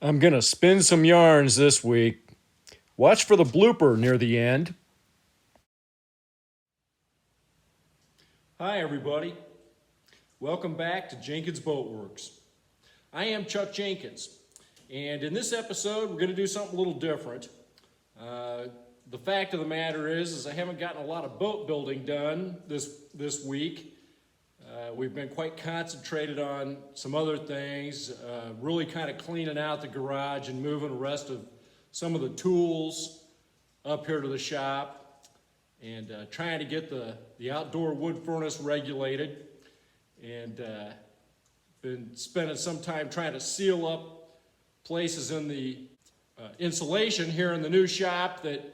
I'm going to spin some yarns this week. Watch for the blooper near the end. Hi, everybody. Welcome back to Jenkins Boat Works. I am Chuck Jenkins, and in this episode, we're going to do something a little different. The fact of the matter is I haven't gotten a lot of boat building done this week. We've been quite concentrated on some other things, really kind of cleaning out the garage and moving the rest of some of the tools up here to the shop, and trying to get the outdoor wood furnace regulated, and been spending some time trying to seal up places in the insulation here in the new shop that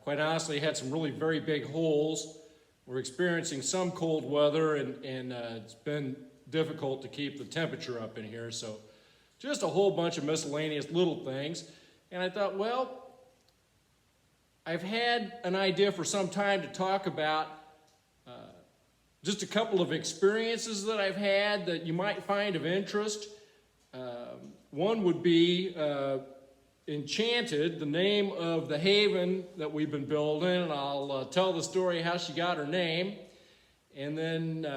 quite honestly had some really very big holes. We're experiencing some cold weather, and it's been difficult to keep the temperature up in here, so just a whole bunch of miscellaneous little things. And I thought, well, I've had an idea for some time to talk about just a couple of experiences that I've had that you might find of interest. One would be Enchanted, the name of the Haven that we've been building, and I'll tell the story how she got her name. And then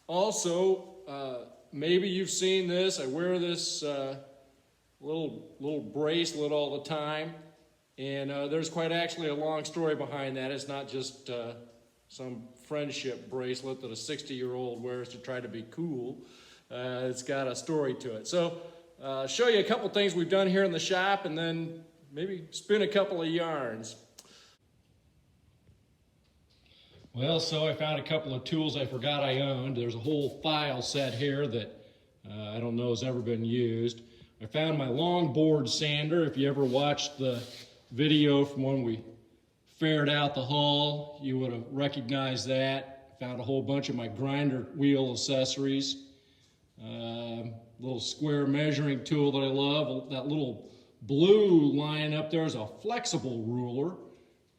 also, maybe you've seen this, I wear this little bracelet all the time, and there's quite actually a long story behind that. It's not just some friendship bracelet that a 60-year-old wears to try to be cool. It's got a story to it. So show you a couple things we've done here in the shop, and then maybe spin a couple of yarns. Well, so I found a couple of tools I forgot I owned. There's a whole file set here that I don't know has ever been used. I found my long board sander. If you ever watched the video from when we faired out the hull, you would have recognized that. Found a whole bunch of my grinder wheel accessories. Little square measuring tool that I love. That little blue line up there is a flexible ruler,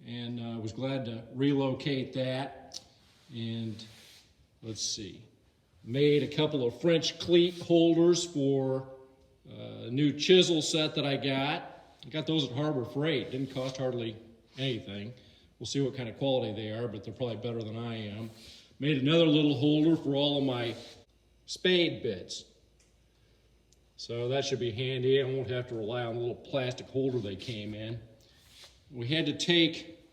and I was glad to relocate that. And let's see, made a couple of French cleat holders for a new chisel set that I got. I got those at Harbor Freight. Didn't cost hardly anything. We'll see what kind of quality they are, but they're probably better than I am. Made another little holder for all of my spade bits. So that should be handy. I won't have to rely on the little plastic holder they came in. We had to take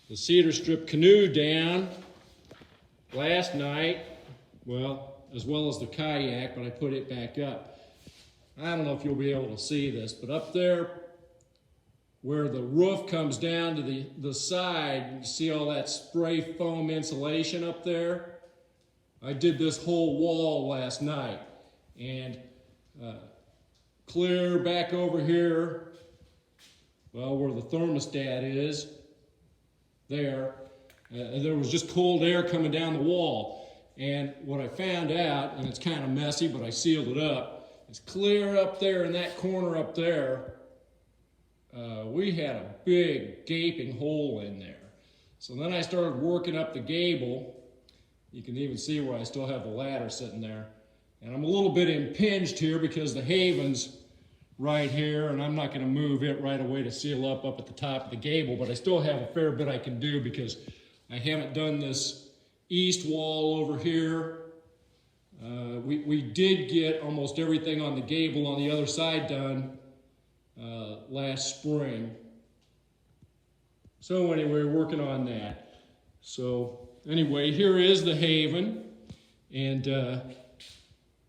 the cedar strip canoe down last night, well, as well as the kayak, but I put it back up. I don't know if you'll be able to see this, but up there where the roof comes down to the side, you see all that spray foam insulation up there? I did this whole wall last night, and clear back over here, well, where the thermostat is, there was just cold air coming down the wall. And what I found out, and it's kind of messy, but I sealed it up, is clear up there in that corner up there, we had a big gaping hole in there. So then I started working up the gable. You can even see where I still have the ladder sitting there. And I'm a little bit impinged here because the Haven's right here, and I'm not going to move it right away to seal up at the top of the gable, but I still have a fair bit I can do because I haven't done this east wall over here. We did get almost everything on the gable on the other side done last spring. So anyway, working on that. So anyway, here is the Haven, and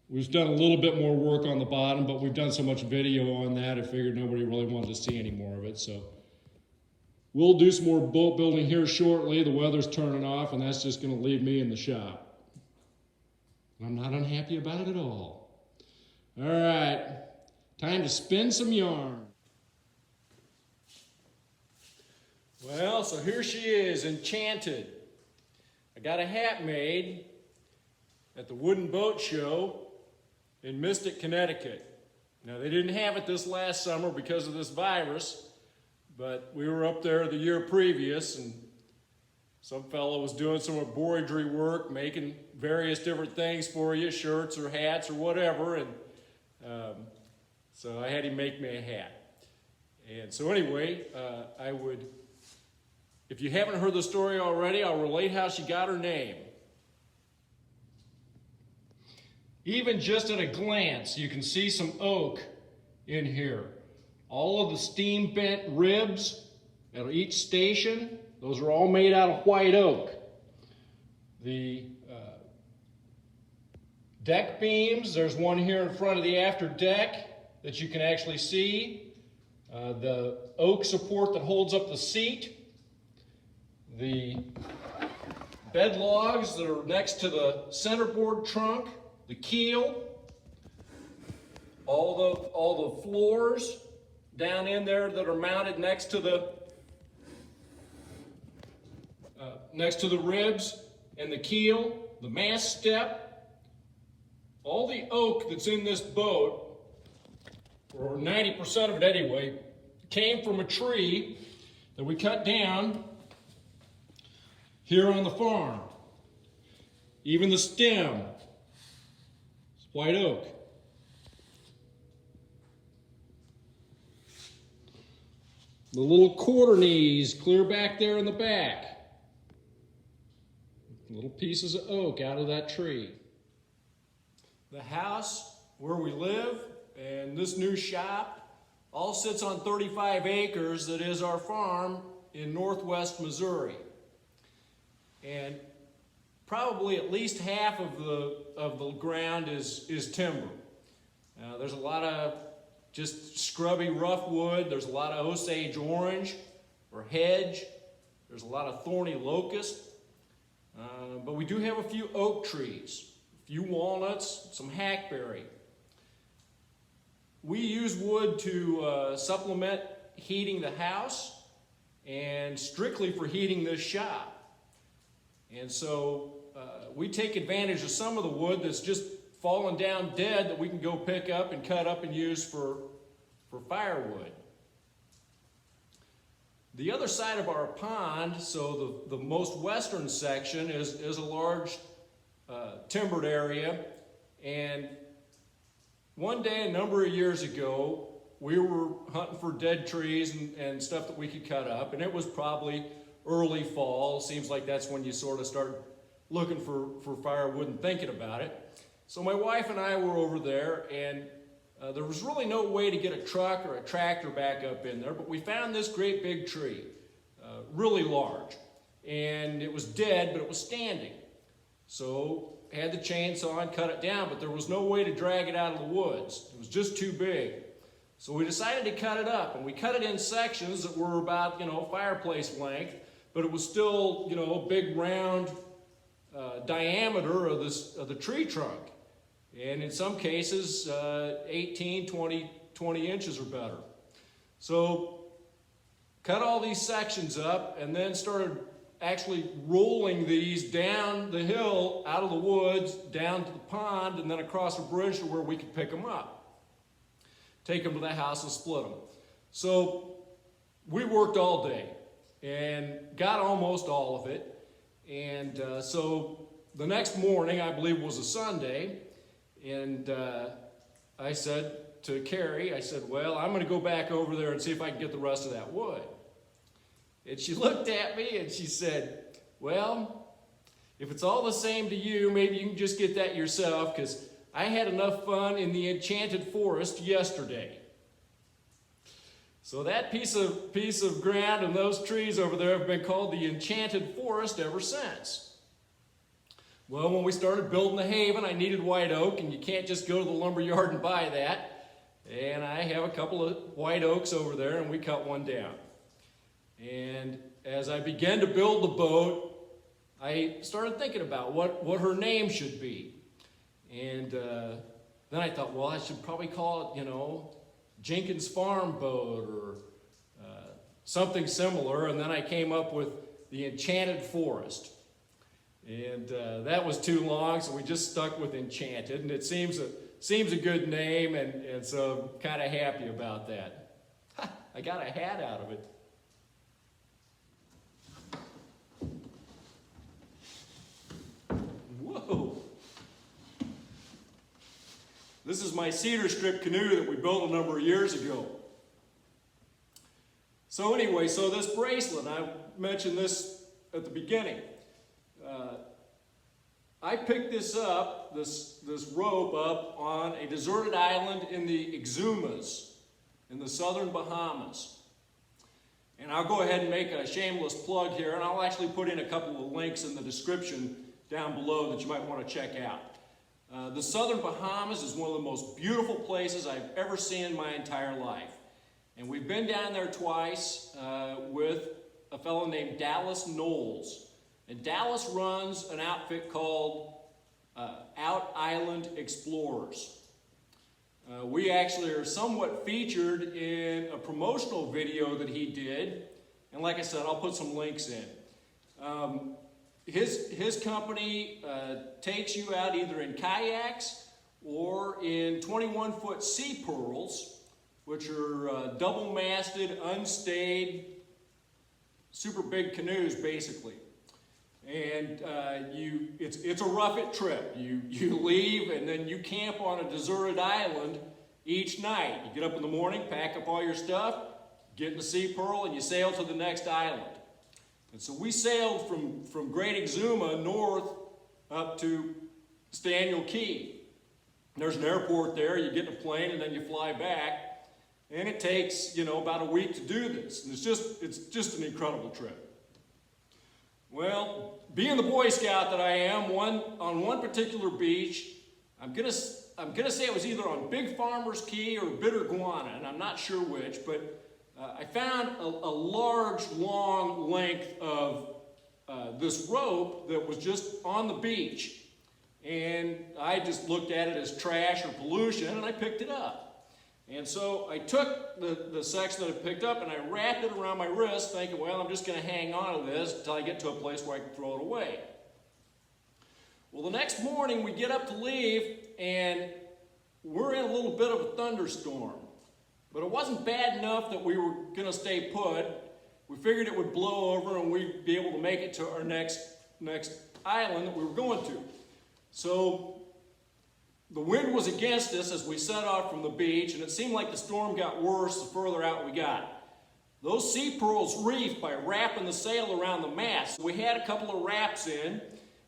we've done a little bit more work on the bottom, but we've done so much video on that, I figured nobody really wanted to see any more of it. So we'll do some more boat building here shortly. The weather's turning off, and that's just going to leave me in the shop. I'm not unhappy about it at all. All right, time to spin some yarn. Well, so here she is, Enchanted. I got a hat made at the Wooden Boat Show in Mystic, Connecticut. Now, they didn't have it this last summer because of this virus, but we were up there the year previous, and some fellow was doing some embroidery work, making various different things for you, shirts or hats or whatever, and So I had him make me a hat. And so anyway, if you haven't heard the story already, I'll relate how she got her name. Even just at a glance, you can see some oak in here. All of the steam bent ribs at each station, those are all made out of white oak. The deck beams, there's one here in front of the after deck that you can actually see. The oak support that holds up the seat. The bed logs that are next to the centerboard trunk. The keel. All the floors down in there that are mounted next to the ribs and the keel, the mast step, all the oak that's in this boat, or 90% of it anyway, came from a tree that we cut down here on the farm. Even the stem is white oak. The little quarter knees clear back there in the back. Little pieces of oak out of that tree. The house where we live and this new shop all sits on 35 acres that is our farm in northwest Missouri. And probably at least half of the ground is timber. There's a lot of just scrubby rough wood. There's a lot of Osage orange or hedge. There's a lot of thorny locust. But we do have a few oak trees, a few walnuts, some hackberry. We use wood to supplement heating the house and strictly for heating this shop. And so we take advantage of some of the wood that's just fallen down dead that we can go pick up and cut up and use for firewood. The other side of our pond, so the most western section, is a large timbered area. And one day, a number of years ago, we were hunting for dead trees and stuff that we could cut up. And it was probably early fall. Seems like that's when you sort of start looking for firewood and thinking about it. So my wife and I were over there, and there was really no way to get a truck or a tractor back up in there, but we found this great big tree, really large. And it was dead, but it was standing. So had the chainsaw and cut it down, but there was no way to drag it out of the woods. It was just too big. So we decided to cut it up, and we cut it in sections that were about, fireplace length, but it was still, a big round diameter of the tree trunk. And in some cases, 18, 20 inches or better. So cut all these sections up and then started actually rolling these down the hill, out of the woods, down to the pond, and then across a bridge to where we could pick them up. Take them to the house and split them. So we worked all day and got almost all of it. And so the next morning, I believe was a Sunday, and I said to Carrie, well, I'm going to go back over there and see if I can get the rest of that wood. And she looked at me and she said, well, if it's all the same to you, maybe you can just get that yourself, because I had enough fun in the Enchanted Forest yesterday. So that piece of ground and those trees over there have been called the Enchanted Forest ever since. Well, when we started building the Haven, I needed white oak, and you can't just go to the lumber yard and buy that. And I have a couple of white oaks over there, and we cut one down. And as I began to build the boat, I started thinking about what her name should be. And then I thought, well, I should probably call it, Jenkins Farm Boat or something similar. And then I came up with the Enchanted Forest. And that was too long, so we just stuck with Enchanted. And it seems a good name, and so I'm kind of happy about that. I got a hat out of it. Whoa. This is my cedar strip canoe that we built a number of years ago. So anyway, so this bracelet, I mentioned this at the beginning. I picked this up, this rope up on a deserted island in the Exumas in the southern Bahamas. And I'll go ahead and make a shameless plug here, and I'll actually put in a couple of links in the description down below that you might want to check out. The southern Bahamas is one of the most beautiful places I've ever seen in my entire life. And we've been down there twice with a fellow named Dallas Knowles. And Dallas runs an outfit called Out Island Explorers. We actually are somewhat featured in a promotional video that he did. And like I said, I'll put some links in. His company takes you out either in kayaks or in 21-foot sea pearls, which are double-masted, unstayed, super big canoes, basically. And it's a rough-it trip. You leave and then you camp on a deserted island each night. You get up in the morning, pack up all your stuff, get in the Sea Pearl, and you sail to the next island. And so we sailed from Great Exuma north up to Staniel Key. There's an airport there. You get in a plane and then you fly back. And it takes, about a week to do this. And it's just an incredible trip. Well, being the Boy Scout that I am, on one particular beach, I'm gonna say it was either on Big Farmer's Key or Bitterguana, and I'm not sure which, but I found a large, long length of this rope that was just on the beach. And I just looked at it as trash or pollution, and I picked it up. And so I took the section that I picked up and I wrapped it around my wrist thinking, well, I'm just going to hang on to this until I get to a place where I can throw it away. Well, the next morning we get up to leave and we're in a little bit of a thunderstorm. But it wasn't bad enough that we were going to stay put. We figured it would blow over and we'd be able to make it to our next island that we were going to. So the wind was against us as we set off from the beach, and it seemed like the storm got worse the further out we got. Those sea pearls reefed by wrapping the sail around the mast. We had a couple of wraps in,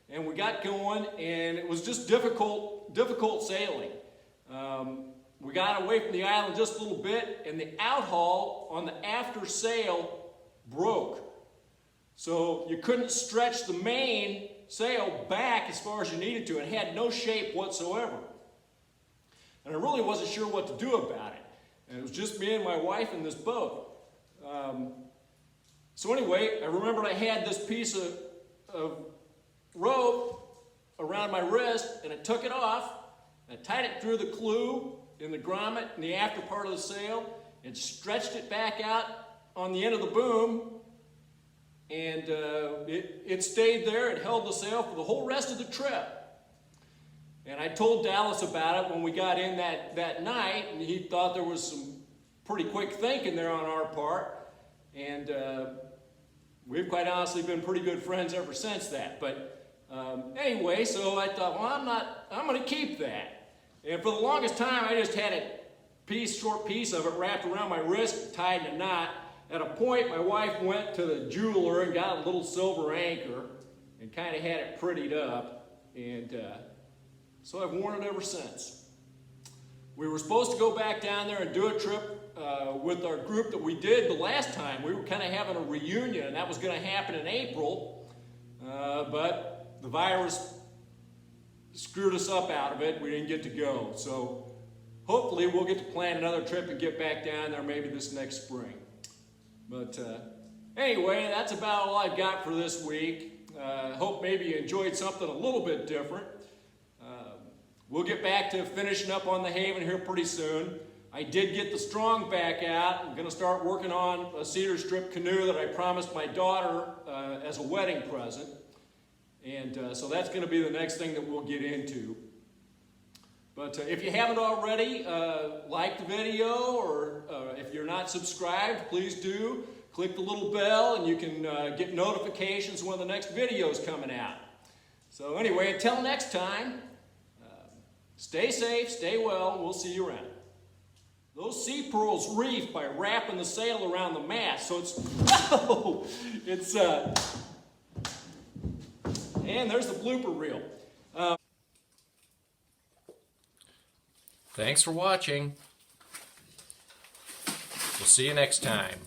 and we got going, and it was just difficult sailing. We got away from the island just a little bit, and the outhaul on the after sail broke. So you couldn't stretch the main sail back as far as you needed to. It had no shape whatsoever. And I really wasn't sure what to do about it. And it was just me and my wife in this boat. So anyway, I remembered I had this piece of rope around my wrist, and I took it off. I tied it through the clew in the grommet in the after part of the sail and stretched it back out on the end of the boom. And it stayed there. It held the sail for the whole rest of the trip. And I told Dallas about it when we got in that night, and he thought there was some pretty quick thinking there on our part. And we've quite honestly been pretty good friends ever since that. But anyway, so I thought, well, I'm going to keep that. And for the longest time, I just had a short piece of it wrapped around my wrist and tied in a knot. At a point, my wife went to the jeweler and got a little silver anchor and kind of had it prettied up. And so I've worn it ever since. We were supposed to go back down there and do a trip with our group that we did the last time. We were kind of having a reunion, and that was going to happen in April. But the virus screwed us up out of it. We didn't get to go. So hopefully we'll get to plan another trip and get back down there maybe this next spring. But anyway, that's about all I've got for this week. Hope maybe you enjoyed something a little bit different. We'll get back to finishing up on the Haven here pretty soon. I did get the strong back out. I'm going to start working on a cedar strip canoe that I promised my daughter as a wedding present. And so that's going to be the next thing that we'll get into. But if you haven't already, like the video, or if you're not subscribed, please do. Click the little bell and you can get notifications when the next video is coming out. So anyway, until next time, Stay safe, stay well, and we'll see you around. Those sea pearls reef by wrapping the sail around the mast, so and there's the blooper reel. Thanks for watching. We'll see you next time.